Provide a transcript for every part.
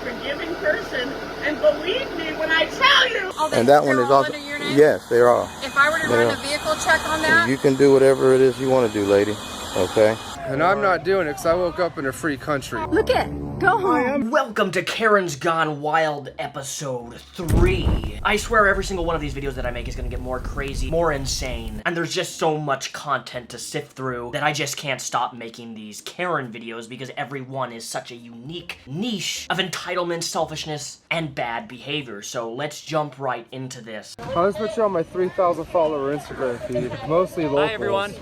forgiving person, and believe me when I tell you. Oh, And that one is also, under your name? yes, they are. If I were to run a vehicle check on that? You can do whatever it is you want to do, lady. Okay? And I'm not doing it because I woke up in a free country. Look it. Go home. Welcome to Karen's Gone Wild episode 3. I swear every single one of these videos that I make is gonna get more crazy, more insane, and there's just so much content to sift through that I just can't stop making these Karen videos because every one is such a unique niche of entitlement, selfishness, and bad behavior. So let's jump right into this. I'll just put you on my 3,000 follower Instagram feed. Mostly locals. Hi everyone.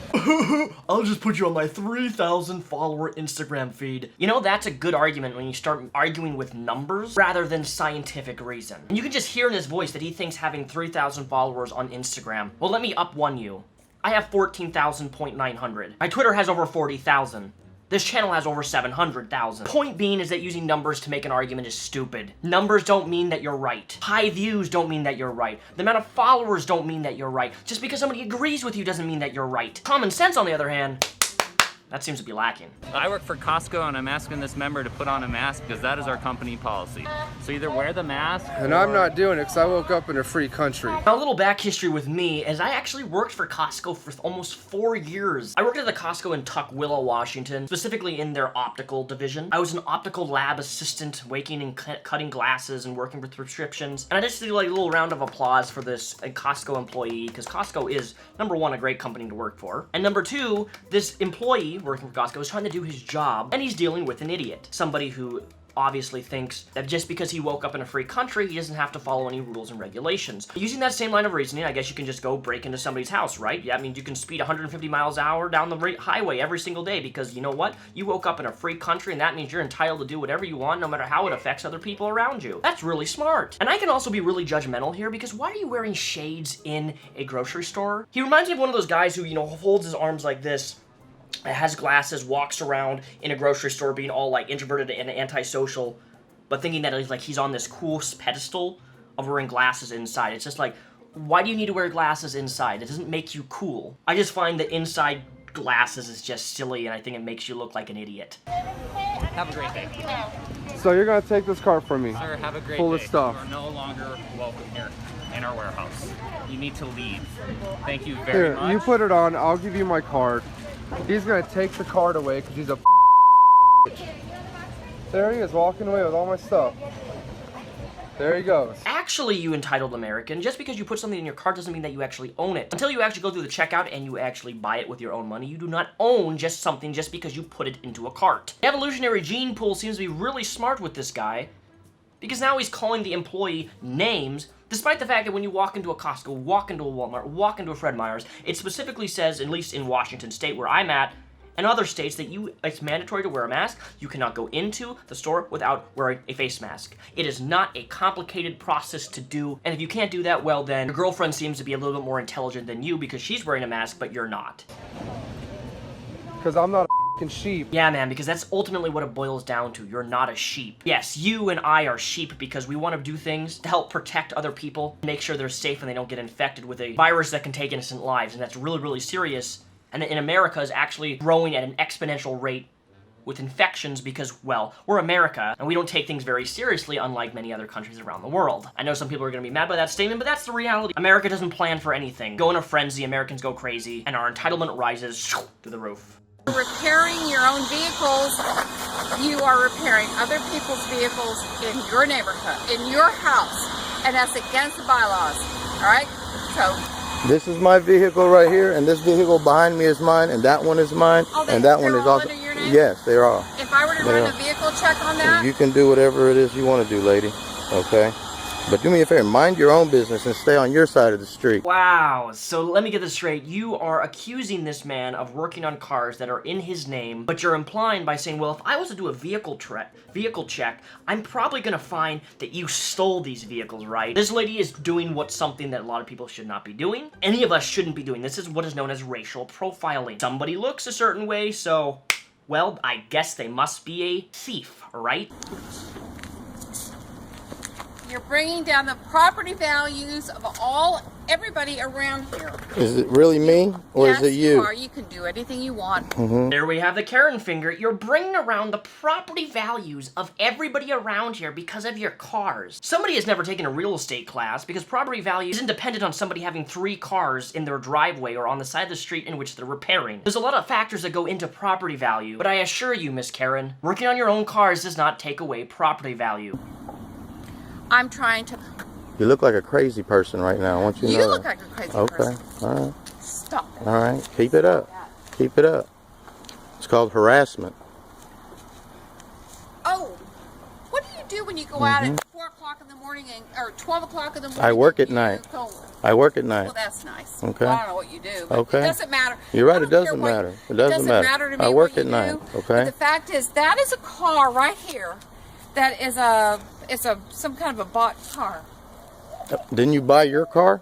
I'll just put you on my 3,000 follower Instagram feed. You know, that's a good argument when you start arguing with numbers rather than scientific reason. And you can just hear in his voice that he thinks having 3,000 followers on Instagram. Well, let me up one you. I have 14,900. My Twitter has over 40,000. This channel has over 700,000. Point being is that using numbers to make an argument is stupid. Numbers don't mean that you're right. High views don't mean that you're right. The amount of followers don't mean that you're right. Just because somebody agrees with you doesn't mean that you're right. Common sense, on the other hand, that seems to be lacking. I work for Costco and I'm asking this member to put on a mask because that is our company policy. So either wear the mask And I'm not doing it because I woke up in a free country. Now, a little back history with me is I actually worked for Costco for almost 4 years. I worked at the Costco in Tukwila, Washington, specifically in their optical division. I was an optical lab assistant, waking and cutting glasses and working with prescriptions. And I just did like a little round of applause for this Costco employee because Costco is, number one, a great company to work for. And number two, this employee working for Costco is trying to do his job and he's dealing with an idiot. Somebody who obviously thinks that just because he woke up in a free country, he doesn't have to follow any rules and regulations. Using that same line of reasoning, I guess you can just go break into somebody's house, right? Yeah, I mean, you can speed 150 miles an hour down the highway every single day because, you know what? You woke up in a free country and that means you're entitled to do whatever you want no matter how it affects other people around you. That's really smart. And I can also be really judgmental here because why are you wearing shades in a grocery store? He reminds me of one of those guys who, you know, holds his arms like this, has glasses, walks around in a grocery store being all like introverted and antisocial, but thinking that he's on this cool pedestal of wearing glasses inside. It's just like, why do you need to wear glasses inside? It doesn't make you cool. I just find that inside glasses is just silly and I think it makes you look like an idiot. have a great day. So you're going to take this cart from me. Sir, have a great Full day. of stuff. You are no longer welcome here in our warehouse. You need to leave. Thank you very Here, much. you put it on. I'll give you my card. He's going to take the card away because he's a There he is, walking away with all my stuff. There he goes. Actually, you entitled American, just because you put something in your cart doesn't mean that you actually own it. Until you actually go through the checkout and you actually buy it with your own money, you do not own just something just because you put it into a cart. The evolutionary gene pool seems to be really smart with this guy, because now he's calling the employee names, despite the fact that when you walk into a Costco, walk into a Walmart, walk into a Fred Meyer's, it specifically says, at least in Washington State where I'm at, and other states, that it's mandatory to wear a mask. You cannot go into the store without wearing a face mask. It is not a complicated process to do, and if you can't do that, well then, your girlfriend seems to be a little bit more intelligent than you because she's wearing a mask, but you're not. Because I'm not a f***ing sheep. Yeah, man, because that's ultimately what it boils down to. You're not a sheep. Yes, you and I are sheep because we want to do things to help protect other people, make sure they're safe and they don't get infected with a virus that can take innocent lives, and that's really, really serious. And in America is actually growing at an exponential rate with infections because, well, we're America, and we don't take things very seriously, unlike many other countries around the world. I know some people are going to be mad by that statement, but that's the reality. America doesn't plan for anything. Go in a frenzy, Americans go crazy, and our entitlement rises through the roof. Repairing your own vehicles, you are repairing other people's vehicles in your neighborhood, in your house, and that's against the bylaws, all right? So This is my vehicle right here, and this vehicle behind me is mine, and that one is mine, and that one is also. under your name? Yes, they are. If I were to run a vehicle check on that, You can do whatever it is you want to do, lady. Okay? But do me a favor, mind your own business and stay on your side of the street. Wow, so let me get this straight. You are accusing this man of working on cars that are in his name, but you're implying by saying, well, if I was to do a vehicle check, I'm probably gonna find that you stole these vehicles, right? This lady is doing something that a lot of people should not be doing. Any of us shouldn't be doing. This is what is known as racial profiling. Somebody looks a certain way, so, well, I guess they must be a thief, right? you're bringing down the property values of all everybody around here. Is it really me or Yes, is it you? you are. You can do anything you want. There we have the Karen finger. You're bringing around the property values of everybody around here because of your cars. Somebody has never taken a real estate class because property value isn't dependent on somebody having 3 cars in their driveway or on the side of the street in which they're repairing. There's a lot of factors that go into property value, but I assure you, Miss Karen, working on your own cars does not take away property value. I'm trying to... You look like a crazy person right now. I want you to know You look that. like a crazy Okay, person. all right. Stop it. All right, keep it up. Keep it up. It's called harassment. Oh, what do you do when you go out at 4 o'clock in the morning or 12 o'clock in the morning? I work at and night. you go- I work at night. Well, that's nice. Okay. Well, I don't know what you do, but Okay. it doesn't matter. You're right, I it don't care doesn't what- matter. It doesn't matter. to me I work what at you night, do, okay? But the fact is, that is a car right here. That is some kind of a bought car. Didn't you buy your car?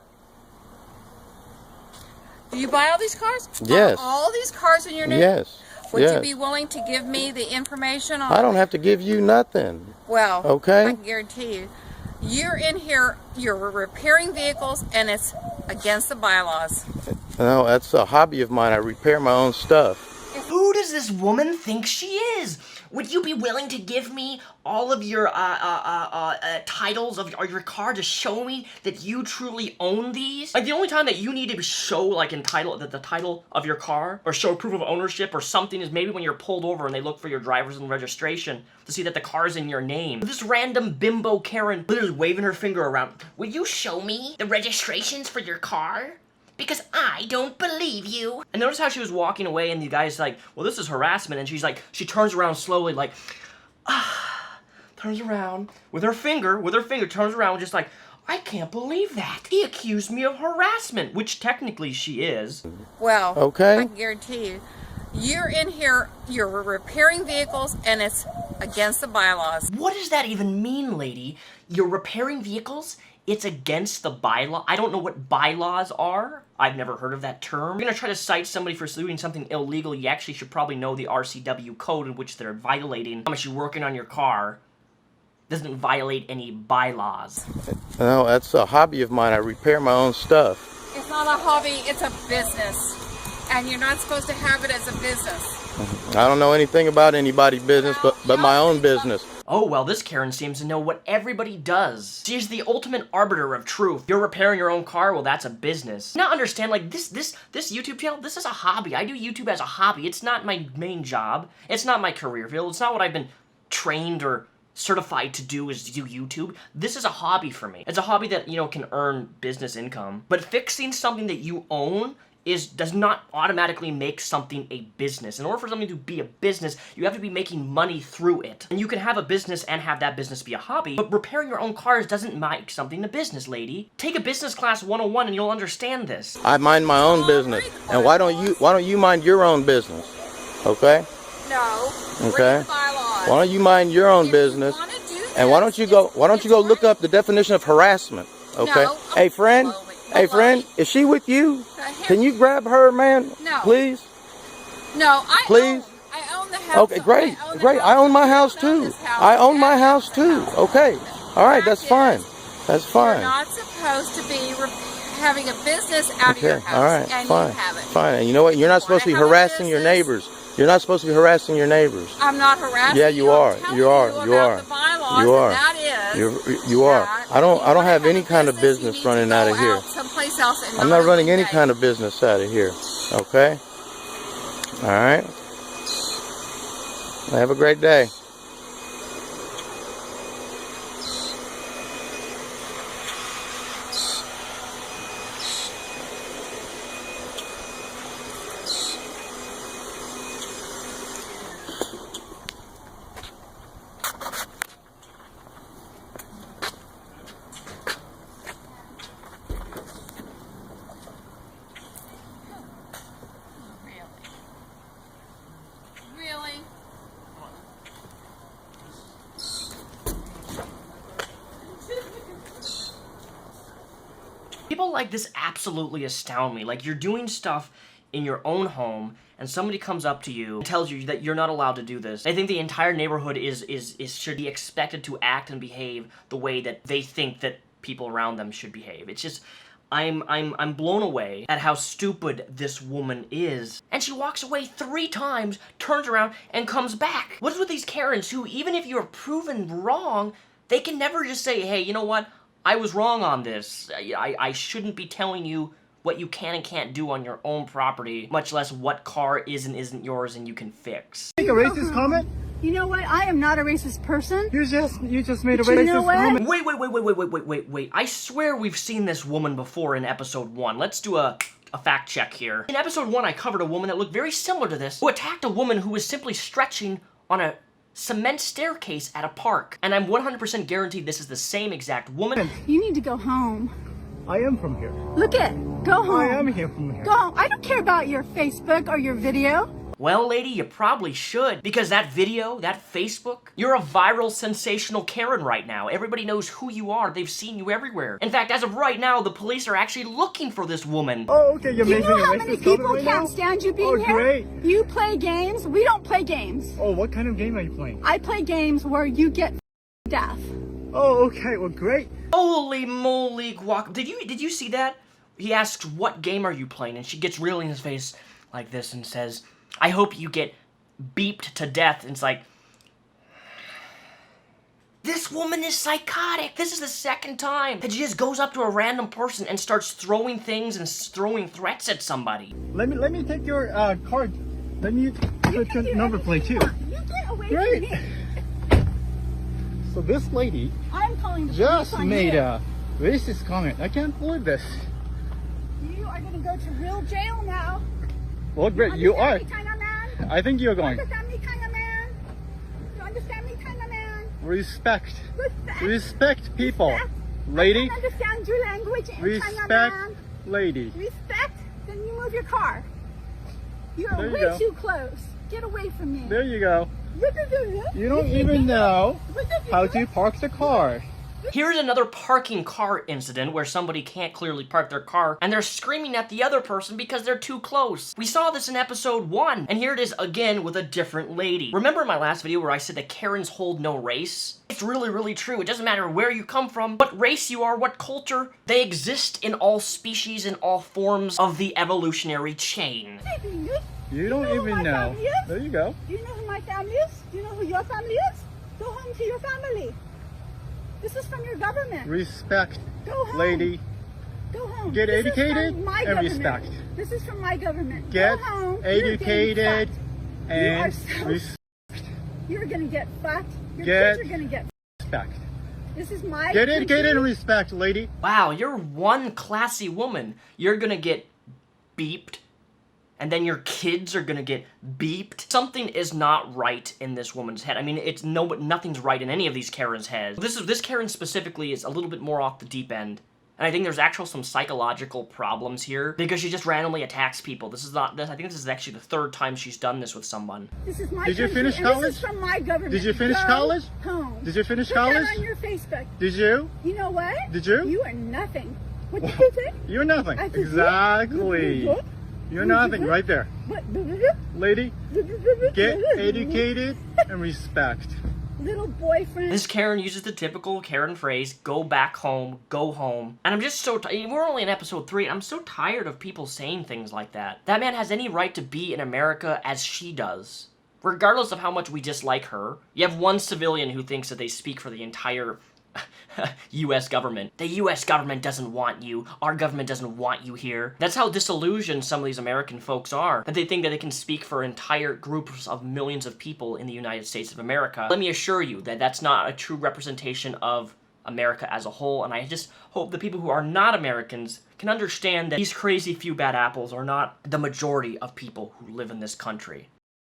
Do you buy all these cars? Yes. Are all these cars in your name? Yes. Would yes. you be willing to give me the information on? I don't have to give you nothing. Well, Okay. I can guarantee you, you're in here, you're repairing vehicles, and it's against the bylaws. No, that's a hobby of mine. I repair my own stuff. Who does this woman think she is? Would you be willing to give me all of your titles of your car to show me that you truly own these? Like, the only time that you need to show, like, the title of your car or show proof of ownership or something is maybe when you're pulled over and they look for your driver's and registration to see that the car's in your name. This random bimbo Karen literally waving her finger around. Will you show me the registrations for your car? Because I don't believe you. And notice how she was walking away and the guy's like, well, this is harassment. And she's like, she turns around slowly like, turns around with her finger, turns around just like, I can't believe that. He accused me of harassment, which technically she is. Well, Okay. I can guarantee you, you're in here, you're repairing vehicles, and it's against the bylaws. What does that even mean, lady? You're repairing vehicles? It's against the bylaw? I don't know what bylaws are. I've never heard of that term. If you're gonna try to cite somebody for doing something illegal, you actually should probably know the RCW code in which they're violating. How much you're working on your car doesn't violate any bylaws. No, that's a hobby of mine. I repair my own stuff. It's not a hobby, it's a business. And you're not supposed to have it as a business. I don't know anything about anybody's business, but my own business. Oh, well, this Karen seems to know what everybody does. She's the ultimate arbiter of truth. You're repairing your own car? Well, that's a business. Now understand, like, this YouTube channel, this is a hobby. I do YouTube as a hobby. It's not my main job. It's not my career field. It's not what I've been trained or certified to do is to do YouTube. This is a hobby for me. It's a hobby that, you know, can earn business income. But fixing something that you own does not automatically make something a business. In order for something to be a business, you have to be making money through it. And you can have a business and have that business be a hobby, but repairing your own cars doesn't make something a business, lady. Take a business class 101 and you'll understand this. I mind my own business. And why don't you mind your own business? Okay? No. Okay. Read the bylaws. Why don't you mind your own If you business? wanna do And why this, don't you go look up the definition of harassment? Okay? No. Hey friend, Slowly. friend, is she with you? Can you grab her, man? No. Please? No, Please? I own the house. Okay, great. I own my house too. I own my house too. Okay. All right, that's fine. That's You're fine. not supposed to be having a business out of your Okay. house. All right. And Fine. you have it. Fine. And you know what? You're not supposed to be Wanna have a harassing your business? neighbors. You're not supposed to be harassing your neighbors. I'm not harassing Yeah, you are. I'm telling You are. about You are. The bylaws, You are. and that is You are. that I don't if you wanna have any a kind of you business need to running go out of here. Someplace else and I'm not running in any Monday. kind of business out of here. Okay? All right? Have a great day. Really? People like this absolutely astound me. Like, you're doing stuff in your own home and somebody comes up to you and tells you that you're not allowed to do this. I think the entire neighborhood should be expected to act and behave the way that they think that people around them should behave. It's just I'm blown away at how stupid this woman is. And she walks away 3 times, turns around, and comes back. What is with these Karens who, even if you're proven wrong, they can never just say, hey, you know what? I was wrong on this. I shouldn't be telling you what you can and can't do on your own property, much less what car is and isn't yours and you can fix. Make a racist comment? You know what? I am not a racist person. You just made a But you racist know what? comment. Wait. I swear we've seen this woman before in episode 1. Let's do a fact check here. In episode 1, I covered a woman that looked very similar to this, who attacked a woman who was simply stretching on a cement staircase at a park. And I'm 100% guaranteed this is the same exact woman. You need to go home. I am from here. Look it. Go home. I am here from here. Go home. I don't care about your Facebook or your video. Well, lady, you probably should, because that video, that Facebook, you're a viral, sensational Karen right now. Everybody knows who you are. They've seen you everywhere. In fact, as of right now, the police are actually looking for this woman. Oh, okay, you're Do you making know a how racist many comment people right can't now? stand you being Oh, here? great. You play games. We don't play games. Oh, what kind of game are you playing? I play games where you get death. Oh, okay, well, great. Holy moly, guac. Did you see that? He asks, what game are you playing? And she gets real in his face like this and says, I hope you get beeped to death. And it's like, this woman is psychotic. This is the second time that she just goes up to a random person and starts throwing things and throwing threats at somebody. Let me take your card. Let me put your number plate too. You get away Great. from me. So this lady I'm calling the just police on made you. a racist comment. I can't believe this. You are going to go to real jail now. Well, great, you are. Understand me, kind of man? I think you're going. Understand me, kind of man? You understand me, kind of man? Respect. Respect. Respect people. Respect. Lady. I don't understand your language, kind of Respect. man. Lady. Respect? Then you move your car. You're There you way go. too close. Get away from me. There you go. You don't even know how to park the car. Here's another parking car incident where somebody can't clearly park their car and they're screaming at the other person because they're too close. We saw this in episode 1, and here it is again with a different lady. Remember in my last video where I said that Karens hold no race? It's really, really true. It doesn't matter where you come from, what race you are, what culture. They exist in all species, in all forms of the evolutionary chain. You don't know who even my know. family is? There you go. Do you know who my family is? Do you know who your family is? Go home to your family. This is from your government. Respect, Go home. lady. Go home. Get This is educated from my and government. respect. This is from my government. Get Go home. You're getting educated fucked. and You are respect. You're gonna get fucked. Your Get kids are gonna get fucked. This is my Get country. educated and respect, lady. Wow, you're one classy woman. You're gonna get beeped, and then your kids are gonna get beeped. Something is not right in this woman's head. I mean, nothing's right in any of these Karens' heads. This Karen specifically is a little bit more off the deep end. And I think there's actually some psychological problems here because she just randomly attacks people. I think this is actually the 3rd time she's done this with someone. This is my Did you country, finish and college? This is from my government. Did you finish Go college? Home. Did you finish Put college? that on your Facebook. Did you? You know what? Did you? You are nothing. What did you say? You're nothing. I said, Exactly. what? You're nothing right there. What? Lady, get educated and respect. Little boyfriend. This Karen uses the typical Karen phrase, go back home, go home. And I'm just so tired. We're only in episode 3. I'm so tired of people saying things like that. That man has any right to be in America as she does. Regardless of how much we dislike her, you have one civilian who thinks that they speak for the entire U.S. government. The U.S. government doesn't want you. Our government doesn't want you here. That's how disillusioned some of these American folks are, that they think that they can speak for entire groups of millions of people in the United States of America. Let me assure you that that's not a true representation of America as a whole, and I just hope the people who are not Americans can understand that these crazy few bad apples are not the majority of people who live in this country.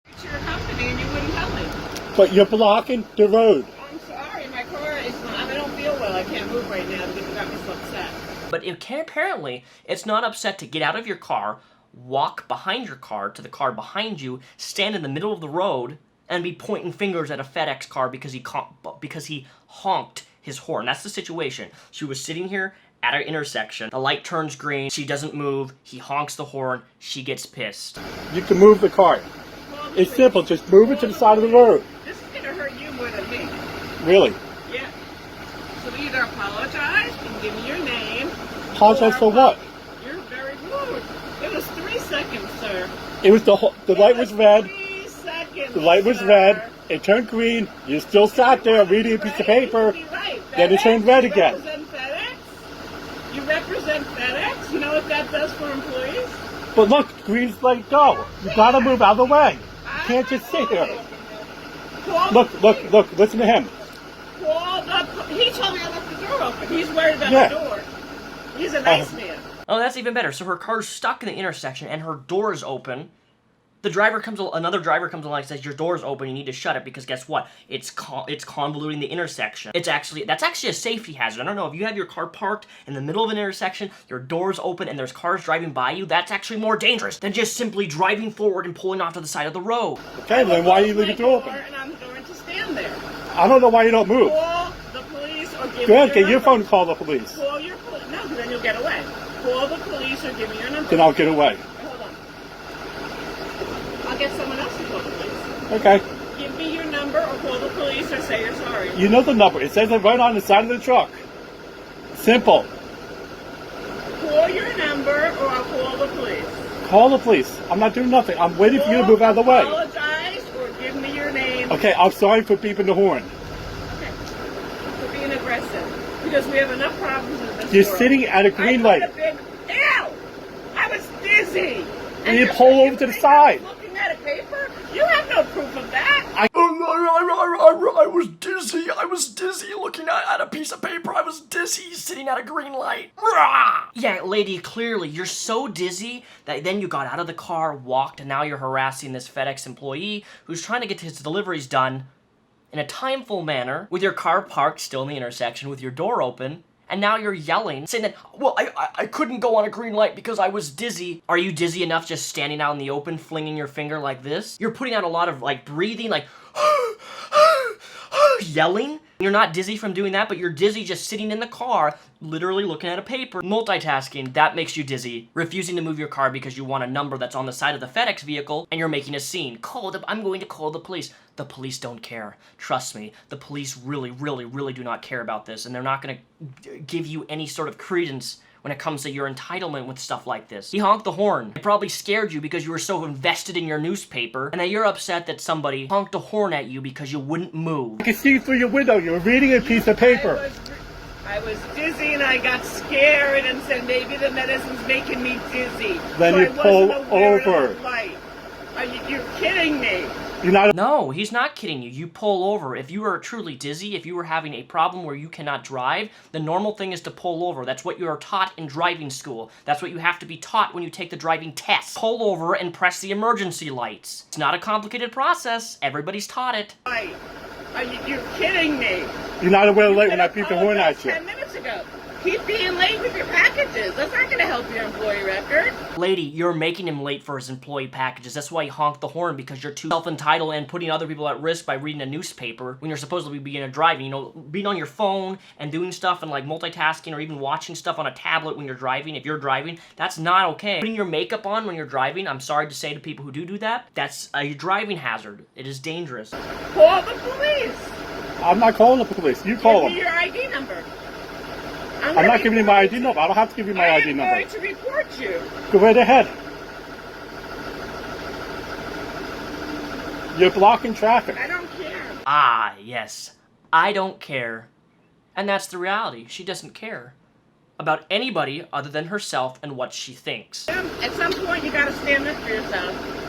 It's your company and you wouldn't tell me. But you're blocking the road. I'm sorry, my car is not, I don't feel well. I can't move right now because it got me so upset. But apparently, it's not upset to get out of your car, walk behind your car to the car behind you, stand in the middle of the road, and be pointing fingers at a FedEx car because he honked his horn. That's the situation. She was sitting here at an intersection. The light turns green. She doesn't move. He honks the horn. She gets pissed. You can move the car. Well, It's simple. Just move it to the side of the road. This is going to hurt you more than me. Really. Yeah. So either apologize and give me your name. apologize for what? You're very rude. It was 3 seconds, sir. It was the light was red. 3 seconds. The light was sir. red. It turned green. You still sat there reading a piece of paper. Then it turned red again. You represent FedEx? You represent FedEx? You know what that does for employees? But look, green's light go. You gotta move out of the way. You can't just sit here. Look, listen to him. He told me I left the door open. He's worried about Yeah. the door. He's a nice man. Oh, that's even better. So her car's stuck in the intersection and her door is open. Another driver comes along and says, your door's open, you need to shut it, because guess what? It's convoluting the intersection. That's actually a safety hazard. I don't know, if you have your car parked in the middle of an intersection, your door's open, and there's cars driving by you, that's actually more dangerous than just simply driving forward and pulling off to the side of the road. Okay, then why are you leaving the door open? And I'm going to stand there. I don't know why you don't move. Call the police or give Go ahead, me get your number. phone and call the police. Call your police. No, then you'll get away. Call the police or give me your number. Then I'll get away. Hold on. I'll get someone else to call the police. Okay. Give me your number or call the police or say you're sorry. You know the number. It says it right on the side of the truck. Simple. Call your number or I'll call the police. Call the police. I'm not doing nothing. I'm waiting for you to move out of the way. Apologize or give me your name. Okay, I'm sorry for beeping the horn. Okay. For being aggressive. Because we have enough problems in this You're world. sitting at a green light. Ew! I was dizzy. And you you're pull saying over to the I was side. Looking at a paper? You have no proof of that. I was dizzy. I was dizzy looking at a piece of paper. I was dizzy sitting at a green light. Rah! Yeah, lady, clearly you're so dizzy that then you got out of the car, walked, and now you're harassing this FedEx employee who's trying to get his deliveries done in a timeful manner with your car parked still in the intersection with your door open. And now you're yelling, saying that, well, I couldn't go on a green light because I was dizzy. Are you dizzy enough just standing out in the open, flinging your finger like this? You're putting out a lot of, like, breathing, like, yelling. You're not dizzy from doing that, but you're dizzy just sitting in the car, literally looking at a paper. Multitasking, that makes you dizzy. Refusing to move your car because you want a number that's on the side of the FedEx vehicle, and you're making a scene. I'm going to call the police. The police don't care. Trust me, the police really, really, really do not care about this, and they're not going to give you any sort of credence when it comes to your entitlement with stuff like this. He honked the horn. It probably scared you because you were so invested in your newspaper, and that you're upset that somebody honked a horn at you because you wouldn't move. I can see through your window. You're reading a piece of paper. I was dizzy and I got scared and said maybe the medicine's making me dizzy. Then so you I pull wasn't aware of over. the light. You're kidding me. You're not. No, he's not kidding you. You pull over. If you are truly dizzy, if you are having a problem where you cannot drive, the normal thing is to pull over. That's what you are taught in driving school. That's what you have to be taught when you take the driving test. Pull over and press the emergency lights. It's not a complicated process. Everybody's taught it. You're kidding me. You're not aware of the light when I beeped the horn at you. 10 minutes ago. Keep being late with your packages. That's not going to help your employee record. Lady, you're making him late for his employee packages. That's why he honked the horn, because you're too self-entitled and putting other people at risk by reading a newspaper when you're supposed to be being driving. You know, being on your phone and doing stuff and like multitasking or even watching stuff on a tablet when you're driving, if you're driving, that's not okay. Putting your makeup on when you're driving, I'm sorry to say to people who do that, that's a driving hazard. It is dangerous. Call the police. I'm not calling the police. You call Give me them. your ID number. I'm not giving you my ID number. I don't have to give you my ID number. I'm going to report you. Go right ahead. You're blocking traffic. I don't care. Ah, yes. I don't care. And that's the reality. She doesn't care about anybody other than herself and what she thinks. At some point, you got to stand up for yourself.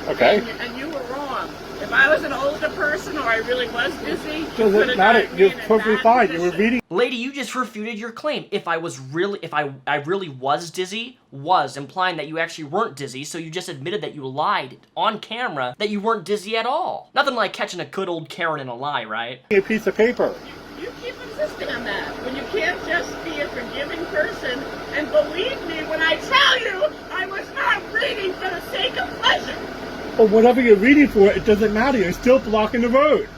Okay. And you were wrong. If I was an older person or I really was busy, Doesn't matter. You're perfectly fine. You were reading. Lady, you just refuted your claim. If I really was dizzy, was implying that you actually weren't dizzy, so you just admitted that you lied on camera that you weren't dizzy at all. Nothing like catching a good old Karen in a lie, right? A piece of paper. You keep insisting on that when you can't just be a forgiving person. And believe me when I tell you, I was not reading for the sake of pleasure. Or whatever you're reading for, it doesn't matter. You're still blocking the road.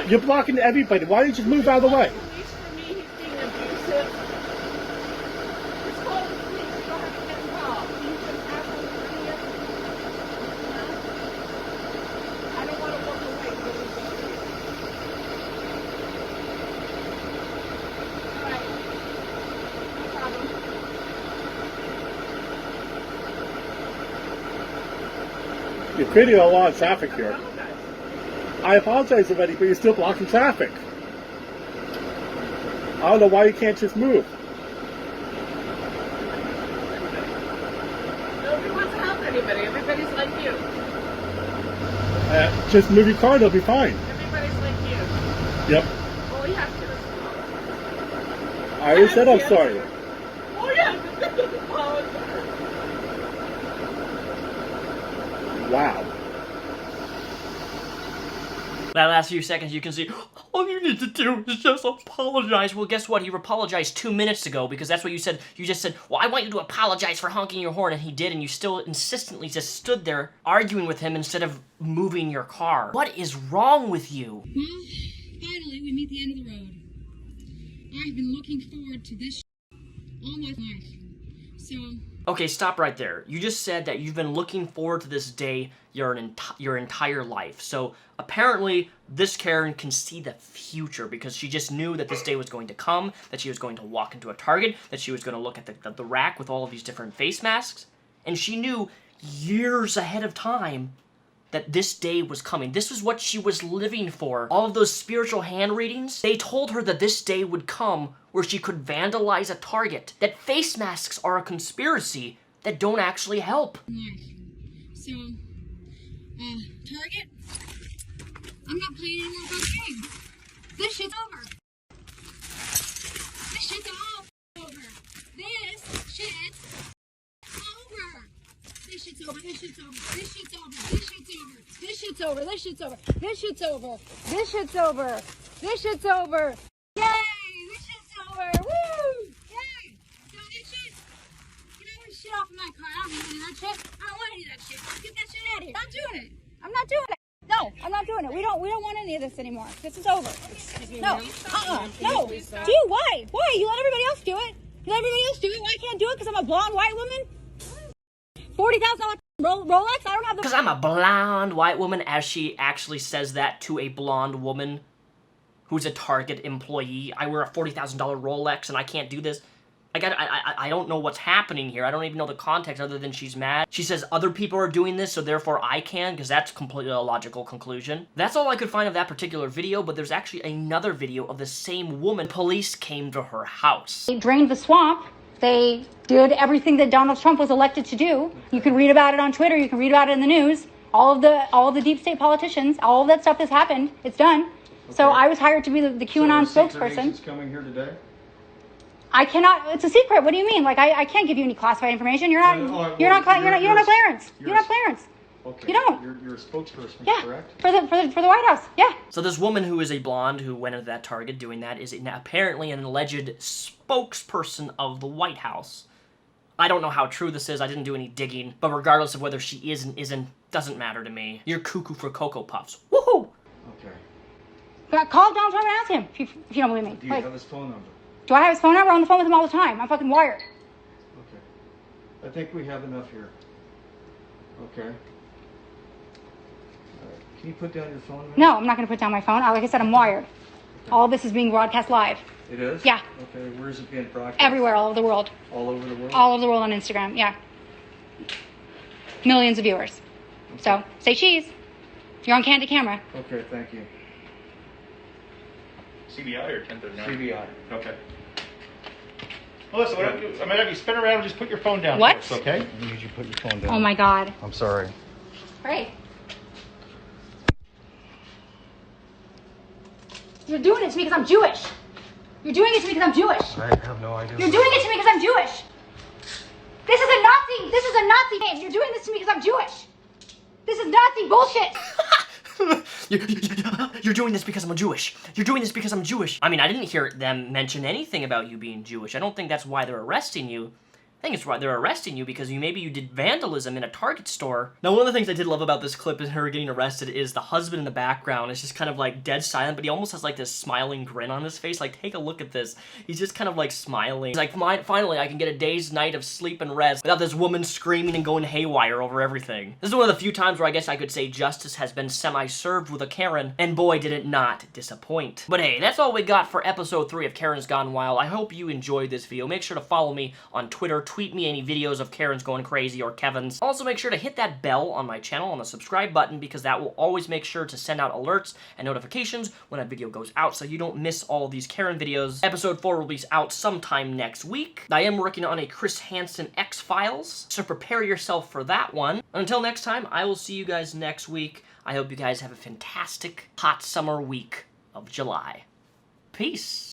You're blocking everybody. Why don't you just move out of the way? Police for me, he's being abusive. Just call the police. You don't have to get involved. You just have to agree. I don't want to walk away. All right. You're creating a lot of traffic here. I apologize already, but you're still blocking traffic. I don't know why you can't just move. Nobody wants to help anybody. Everybody's like you. Just move your car, they'll be fine. Everybody's like you. Yep. All you have to do is I already said I'm sorry. all you have to do is apologize. Wow. That last few seconds, you can see, all you need to do is just apologize. Well, guess what? He apologized 2 minutes ago because that's what you said. You just said, well, I want you to apologize for honking your horn, and he did, and you still insistently just stood there arguing with him instead of moving your car. What is wrong with you? Well, finally, we meet the end of the road. I've been looking forward to this all my life. So... Okay, stop right there. You just said that you've been looking forward to this day your entire life. So apparently this Karen can see the future because she just knew that this day was going to come, that she was going to walk into a Target, that she was going to look at the rack with all of these different face masks. And she knew years ahead of time that this day was coming. This was what she was living for. All of those spiritual hand readings, they told her that this day would come where she could vandalize a Target, that face masks are a conspiracy that don't actually help. So, Target, I'm not playing anymore about the game. This shit's over. This shit's all over. This shit's over. This shit's over. This shit's over. This shit's over. This shit's over. This shit's over. This shit's over. This shit's over. This shit's over. This shit's over. Yay! This shit's over. Woo! Yay! So this shit, get all this shit off of my car. I don't want any of that shit. I don't want any of that shit. Get that shit out of here. I'm not doing it. I'm not doing it. No, I'm not doing it. We don't want any of this anymore. This is over. No. No. Do you? Why? Why? You let everybody else do it. You let everybody else do it. Why I can't do it? Because I'm a blonde white woman? $40,000 Rolex? I don't have the... Because I'm a blonde white woman, as she actually says that to a blonde woman who's a Target employee. I wear a $40,000 Rolex and I can't do this. I don't know what's happening here. I don't even know the context other than she's mad. She says other people are doing this, so therefore I can, because that's completely a logical conclusion. That's all I could find of that particular video, but there's actually another video of the same woman. Police came to her house. They drained the swamp. They did everything that Donald Trump was elected to do. You can read about it on Twitter. You can read about it in the news. All of the deep state politicians, all of that stuff has happened. It's done. Okay. So I was hired to be the QAnon spokesperson. Coming here today? I cannot. It's a secret. What do you mean? Like I can't give you any classified information. You don't have clearance. You don't have clearance. Okay. You don't. You're a spokesperson, yeah, correct? For the White House. Yeah. So this woman who is a blonde who went into that Target doing that is apparently an alleged spokesperson of the White House. I don't know how true this is. I didn't do any digging. But regardless of whether she is and isn't, doesn't matter to me. You're cuckoo for Cocoa Puffs. Woohoo! Okay. Call Donald Trump and ask him if you don't believe me. Do you have his phone number? Do I have his phone number? I'm on the phone with him all the time. I'm fucking wired. Okay. I think we have enough here. Okay. All right. Can you put down your phone now? No, I'm not going to put down my phone. Like I said, I'm wired. Okay. All of this is being broadcast live. It is? Yeah. Okay, where is it being broadcast? Everywhere, all over the world. All over the world? All over the world on Instagram, yeah. Millions of viewers. Okay. So, say cheese. You're on candid camera. Okay, thank you. CBI or 1039? CBI. Okay. Melissa, what I might have you spin around and just put your phone down. What? First, okay? I need you to put your phone down. Oh my God. I'm sorry. Great. You're doing it to me because I'm Jewish. You're doing it to me because I'm Jewish. I have no idea. You're doing it to me because I'm Jewish. This is a Nazi. This is a Nazi game. You're doing this to me because I'm Jewish. This is Nazi bullshit. You're doing this because I'm Jewish. You're doing this because I'm Jewish. I mean, I didn't hear them mention anything about you being Jewish. I don't think that's why they're arresting you. I think it's why they're arresting you because you did vandalism in a Target store. Now, one of the things I did love about this clip is her getting arrested is the husband in the background is just kind of like dead silent, but he almost has like this smiling grin on his face. Like, take a look at this. He's just kind of like smiling. He's like, finally, I can get a day's night of sleep and rest without this woman screaming and going haywire over everything. This is one of the few times where I guess I could say justice has been semi-served with a Karen, and boy, did it not disappoint. But hey, that's all we got for episode 3 of Karen's Gone Wild. I hope you enjoyed this video. Make sure to follow me on Twitter, tweet me any videos of Karen's going crazy or Kevin's. Also, make sure to hit that bell on my channel on the subscribe button because that will always make sure to send out alerts and notifications when a video goes out so you don't miss all of these Karen videos. Episode 4 will be out sometime next week. I am working on a Chris Hansen X-Files, so prepare yourself for that one. Until next time, I will see you guys next week. I hope you guys have a fantastic hot summer week of July. Peace.